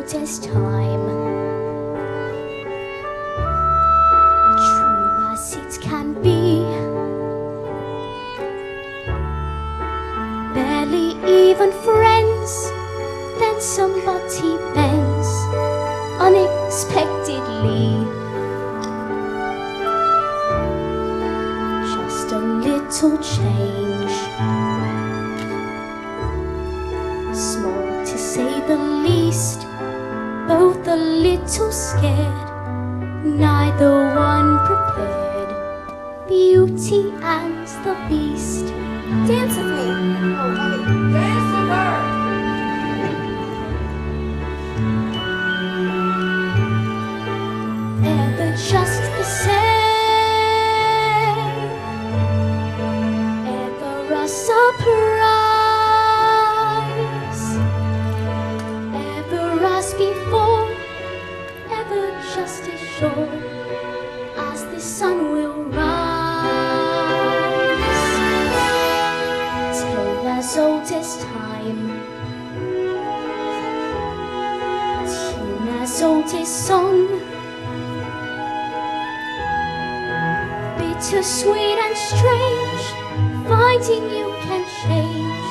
oldest time. True as it can be, barely even friends, then somebody bends unexpectedly. Just a little change, small to say the least, both a little scared, neither one prepared. Beauty and the Beast. Dance with me. Oh, honey, dance with her. Ever just the same, ever a surprise, ever as before, ever just as sure as the sun will rise. Tale as old as time, tune as old as song, bittersweet and strange, finding you can change,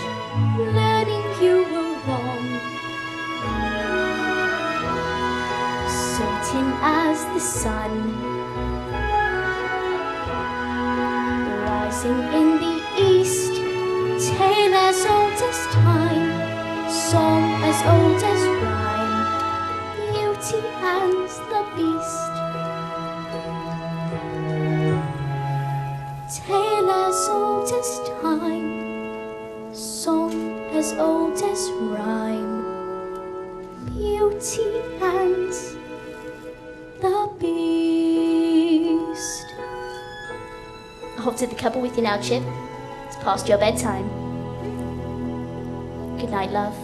learning you were wrong. Certain as the sun, rising in the east, tale as old as time, song as old as rhyme, Beauty and the Beast. Tale as old as time, song as old as rhyme, Beauty and the Beast. Off to the cupboard with you now, Chip. It's past your bedtime. Good night, love.